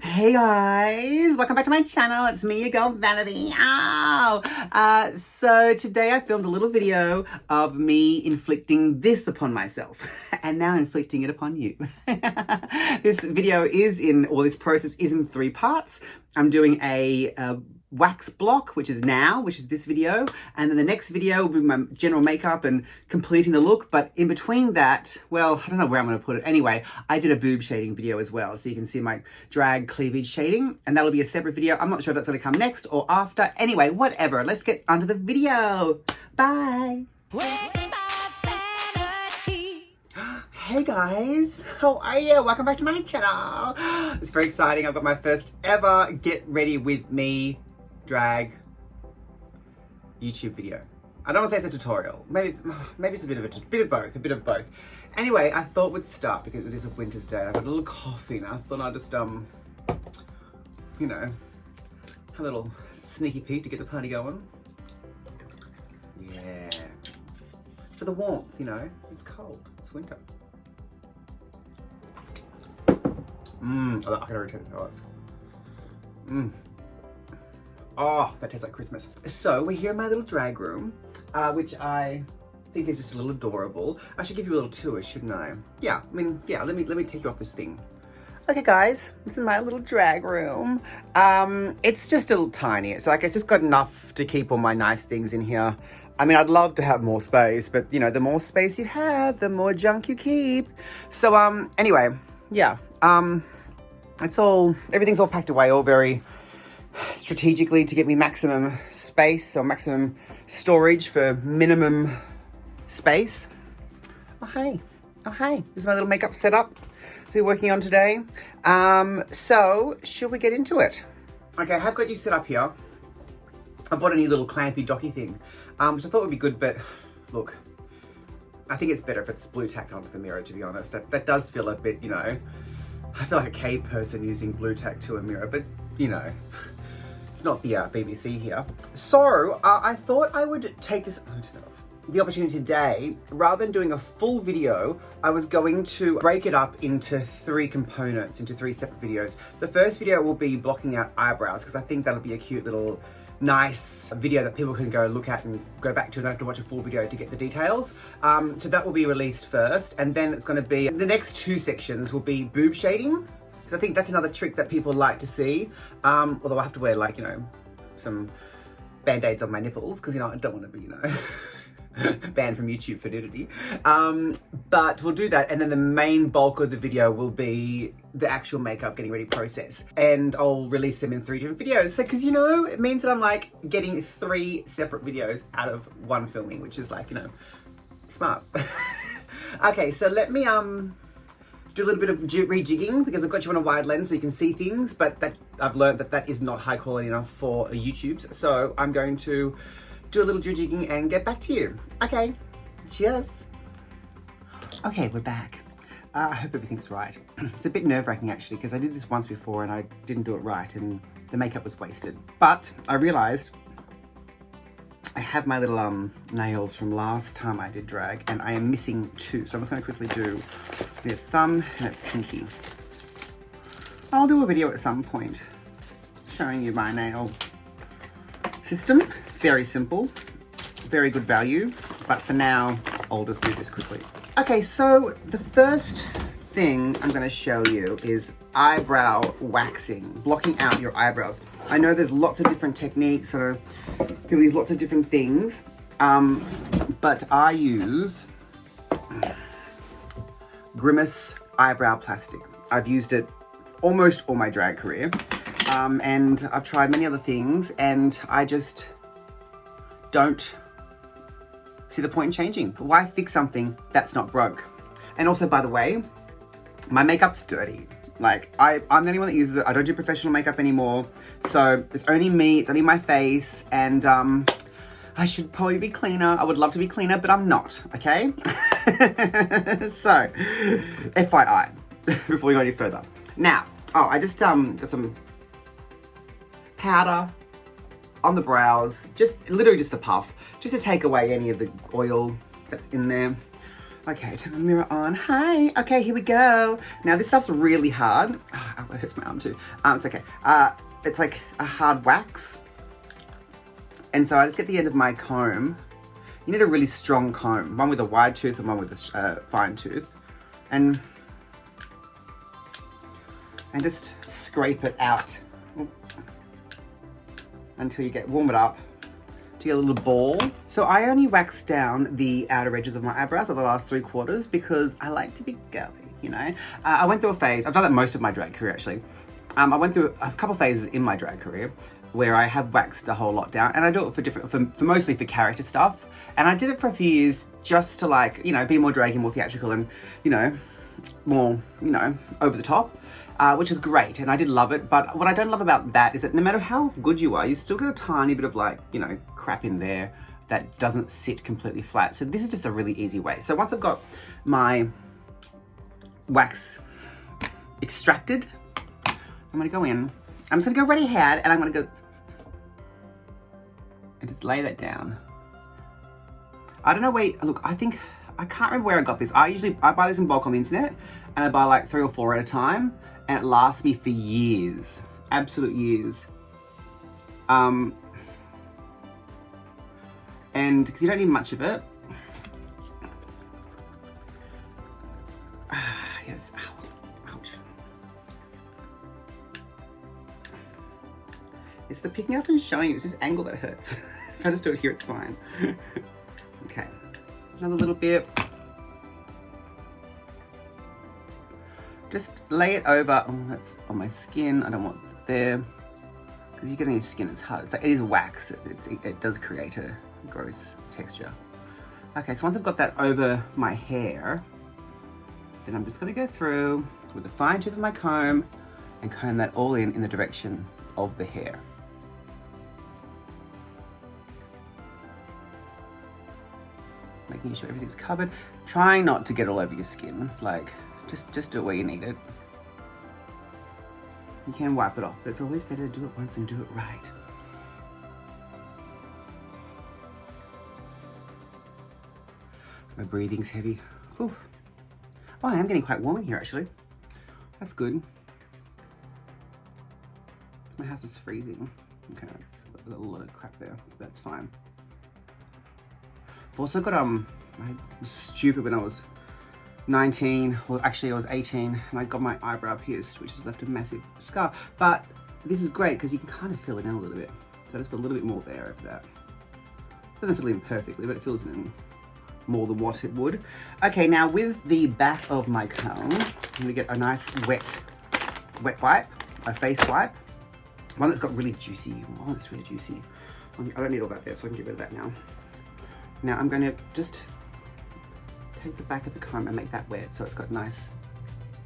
Hey guys, welcome back to my channel. It's me, your girl Vanity. So today I filmed a little video of me inflicting this upon myself and now inflicting it upon you. This video this process is in 3 parts. I'm doing a wax block, which is this video, and then the next video will be my general makeup and completing the look. But in between that, well, I don't know where I'm going to put it. Anyway, I did a boob shading video as well, so you can see my drag cleavage shading, and that'll be a separate video. I'm not sure if that's going to come next or after. Anyway, whatever. Let's get onto the video. Bye. Hey guys, how are you? Welcome back to my channel. It's very exciting. I've got my first ever get ready with me drag YouTube video. I don't want to say it's a tutorial. Maybe it's a bit of both. Anyway, I thought we'd start because it is a winter's day. I've got a little coffee and I thought I'd just have a little sneaky peek to get the party going. Yeah. For the warmth, it's cold. It's winter. I can already taste the colors. Oh, that tastes like Christmas. So we're here in my little drag room, which I think is just a little adorable. I should give you a little tour, shouldn't I? Yeah, let me take you off this thing. Okay guys, this is my little drag room. It's just a little tiny. So it's just got enough to keep all my nice things in here. I mean, I'd love to have more space, but the more space you have, the more junk you keep. So anyway, yeah. Everything's all packed away, all very strategically to get me maximum space or maximum storage for minimum space. Oh hey, this is my little makeup setup. So we're working on today. So should we get into it? Okay, I have got you set up here. I bought a new little clampy docky thing, which I thought would be good, but look, I think it's better if it's blue tacked onto the mirror, to be honest. That does feel a bit, I feel like a cave person using blue tack to a mirror, but it's not the BBC here. So I thought I would take the opportunity today, rather than doing a full video, I was going to break it up into 3 components, into 3 separate videos. The first video will be blocking out eyebrows, because I think that'll be a cute little nice video that people can go look at and go back to and don't have to watch a full video to get the details. So that will be released first, and then it's going to be, the next 2 sections will be boob shading, because I think that's another trick that people like to see. Although I have to wear some band-aids on my nipples, because I don't want to be banned from YouTube for nudity. But we'll do that, and then the main bulk of the video will be the actual makeup getting ready process, and I'll release them in 3 different videos. So because it means that I'm getting 3 separate videos out of one filming, which is smart. Okay, so let me do a little bit of rejigging, because I've got you on a wide lens so you can see things, but I've learned that is not high quality enough for YouTube's. So I'm going to do a little rejigging and get back to you. Okay, cheers. Okay, we're back. I hope everything's right. It's a bit nerve-wracking actually, because I did this once before and I didn't do it right and the makeup was wasted. But I realized I have my little nails from last time I did drag, and I am missing 2. So I'm just going to quickly do a thumb and a pinky. I'll do a video at some point showing you my nail system. It's very simple, very good value, but for now I'll just do this quickly. Okay, so the first thing I'm going to show you is eyebrow waxing, blocking out your eyebrows. I know there's lots of different techniques, people use lots of different things, but I use Grimace eyebrow plastic. I've used it almost all my drag career, and I've tried many other things, and I just don't see the point in changing. Why fix something that's not broke? And also, by the way, my makeup's dirty. I'm the only one that uses it. I don't do professional makeup anymore. So it's only me, it's only my face, and I should probably be cleaner. I would love to be cleaner, but I'm not, okay? So, FYI, before we go any further. Now, I just got some powder on the brows, literally just a puff, just to take away any of the oil that's in there. Okay, turn the mirror on. Hi. Okay, here we go. Now this stuff's really hard. Oh, it hurts my arm too. It's okay. It's like a hard wax. And so I just get the end of my comb. You need a really strong comb, one with a wide tooth and one with a fine tooth. And just scrape it out until you warm it up to get a little ball. So I only wax down the outer edges of my eyebrows, or the last 3/4, because I like to be girly, you know? I went through a phase, I've done that most of my drag career actually. I went through a couple phases in my drag career where I have waxed a whole lot down, and I do it for mostly for character stuff. And I did it for a few years just to, like, you know, be more draggy, more theatrical, and, you know, more, you know, over the top, which is great. And I did love it. But what I don't love about that is that no matter how good you are, you still get a tiny bit of, like, you know, crap in there that doesn't sit completely flat. So this is just a really easy way. So once I've got my wax extracted, I'm gonna go in. I'm just gonna go ready hand, and I'm gonna go and just lay that down. I don't know where, look, I can't remember where I got this. I buy this in bulk on the internet, and I buy like 3 or 4 at a time, and it lasts me for years, absolute years. And because you don't need much of it. Yes, ow, ouch. It's the picking up and showing you, it's this angle that hurts. If I just do it here, it's fine. Okay, another little bit. Just lay it over. Oh, that's on my skin. I don't want it there, because you get on your skin, it's hard. It's like, it is wax. It does create a gross texture. Okay, so once I've got that over my hair, then I'm just going to go through with the fine tooth of my comb and comb that all in the direction of the hair. Making sure everything's covered. Trying not to get all over your skin. Like, just do it where you need it. You can wipe it off, but it's always better to do it once and do it right. My breathing's heavy. Ooh. Oh, I am getting quite warm in here actually. That's good. My house is freezing. Okay, that's a lot of crap there. That's fine. I've also got, I was stupid when I was 19, well actually I was 18, and I got my eyebrow pierced, which has left a massive scar. But this is great because you can kind of fill it in a little bit. So I just put a little bit more there over that. It doesn't fill in perfectly, but it fills in more than what it would. Okay, now with the back of my comb, I'm gonna get a nice wet wipe, a face wipe. One that's got really juicy, oh, it's really juicy. I don't need all that there, so I can get rid of that now. Now I'm going to just take the back of the comb and make that wet so it's got a nice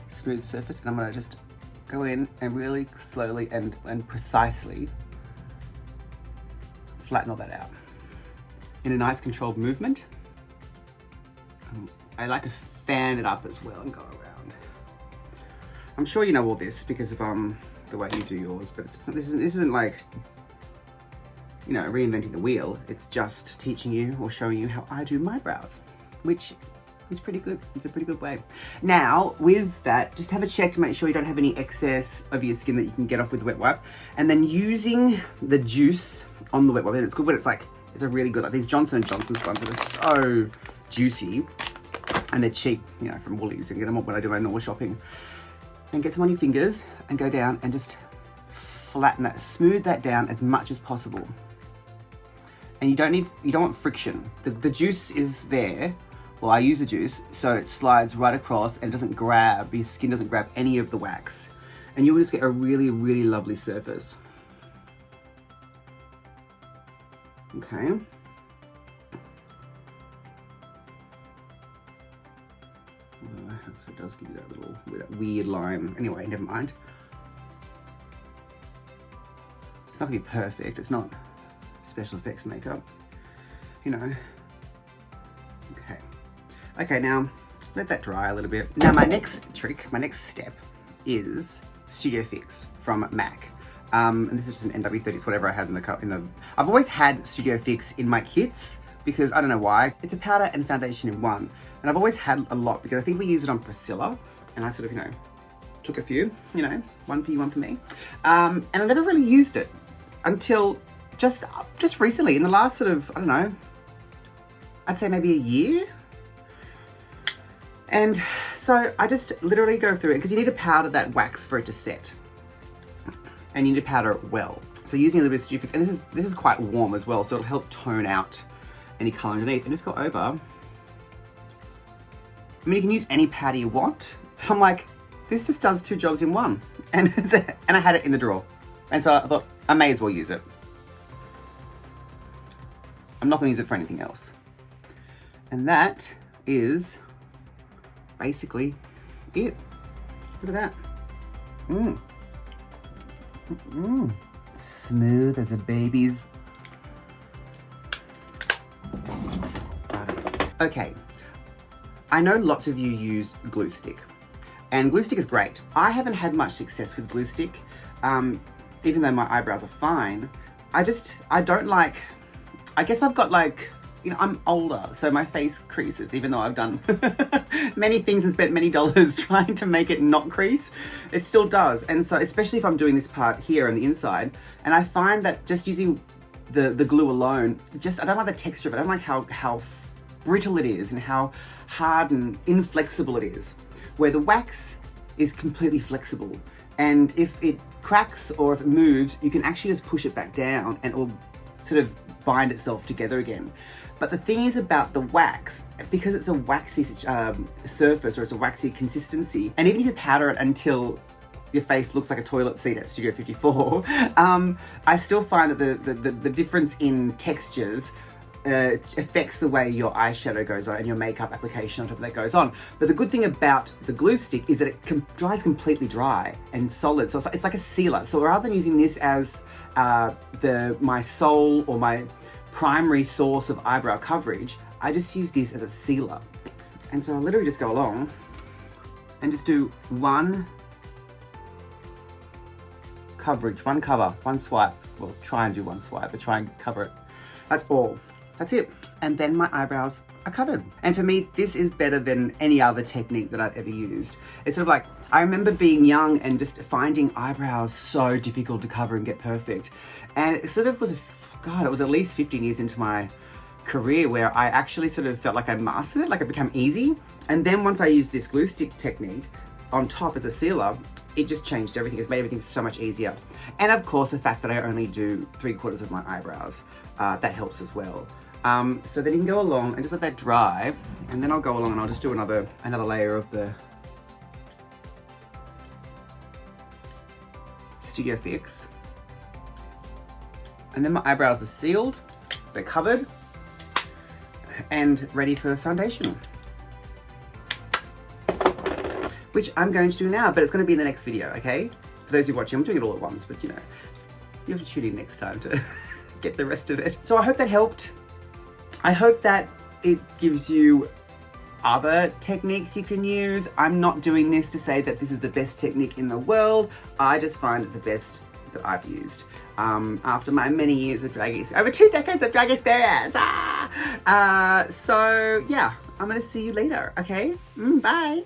smooth surface, and I'm going to just go in and really slowly and precisely flatten all that out in a nice controlled movement. I like to fan it up as well and go around. I'm sure you know all this because of the way you do yours, but this isn't like, you know, reinventing the wheel. It's just teaching you or showing you how I do my brows, which is pretty good. It's a pretty good way. Now, with that, just have a check to make sure you don't have any excess of your skin that you can get off with the wet wipe. And then using the juice on the wet wipe, and it's good when it's like, it's a really good, like these Johnson & Johnson's ones that are so juicy, and they're cheap, you know, from Woolies, and get them when I do my normal shopping. And get some on your fingers and go down and just flatten that, smooth that down as much as possible. And you don't want friction. The juice is there. Well, I use the juice, so it slides right across and doesn't grab, your skin doesn't grab any of the wax. And you will just get a really, really lovely surface. Okay. So it does give you that weird line. Anyway, never mind. It's not gonna be perfect. It's not special effects makeup, you know. Okay. Okay, now let that dry a little bit. Now my next trick, my next step is Studio Fix from MAC. And this is just an NW30, it's whatever I had in the I've always had Studio Fix in my kits because I don't know why. It's a powder and foundation in one. And And I've always had a lot because I think we used it on Priscilla, and I sort of, took a few, one for you, one for me. And I never really used it until just recently, in the last sort of, I don't know, I'd say maybe a year. And so I just literally go through it because you need to powder that wax for it to set. And you need to powder it well. So using a little bit of Studio Fix, and this is quite warm as well, so it'll help tone out any color underneath. And just go over. I mean, you can use any powder you want, but I'm like, this just does 2 jobs in one. And I had it in the drawer. And so I thought, I may as well use it. I'm not gonna use it for anything else. And that is basically it. Look at that. Smooth as a baby's. Okay, I know lots of you use glue stick, and glue stick is great. I haven't had much success with glue stick, even though my eyebrows are fine. I don't like, I guess I've got like, I'm older, so my face creases, even though I've done many things and spent many dollars trying to make it not crease, it still does. And so, especially if I'm doing this part here on the inside, and I find that just using the glue alone, I don't like the texture of it. I don't like how brittle it is and how hard and inflexible it is. Where the wax is completely flexible. And if it cracks or if it moves, you can actually just push it back down and it will sort of bind itself together again. But the thing is about the wax, because it's a waxy surface or it's a waxy consistency, and even if you powder it until your face looks like a toilet seat at Studio 54, I still find that the difference in textures affects the way your eyeshadow goes on and your makeup application on top of that goes on. But the good thing about the glue stick is that it dries completely dry and solid. So it's like a sealer. So rather than using this as my sole or my primary source of eyebrow coverage, I just use this as a sealer. And so I literally just go along and just do one coverage, one cover, one swipe. Well, try and do one swipe, but try and cover it. That's all. That's it. And then my eyebrows are covered. And for me, this is better than any other technique that I've ever used. It's sort of like, I remember being young and just finding eyebrows so difficult to cover and get perfect. And it sort of was, it was at least 15 years into my career where I actually sort of felt like I mastered it, like it became easy. And then once I used this glue stick technique on top as a sealer, it just changed everything. It's made everything so much easier. And of course, the fact that I only do 3/4 of my eyebrows, that helps as well. So then you can go along and just let that dry, and then I'll go along and I'll just do another layer of the Studio Fix. And then my eyebrows are sealed, they're covered, and ready for foundation. Which I'm going to do now, but it's going to be in the next video, okay? For those who are watching, I'm doing it all at once, but you have to tune in next time to get the rest of it. So I hope that helped. I hope that it gives you other techniques you can use. I'm not doing this to say that this is the best technique in the world. I just find it the best that I've used. After my many years of drag experience, over 2 decades of drag experience. So yeah, I'm gonna see you later, okay? Bye.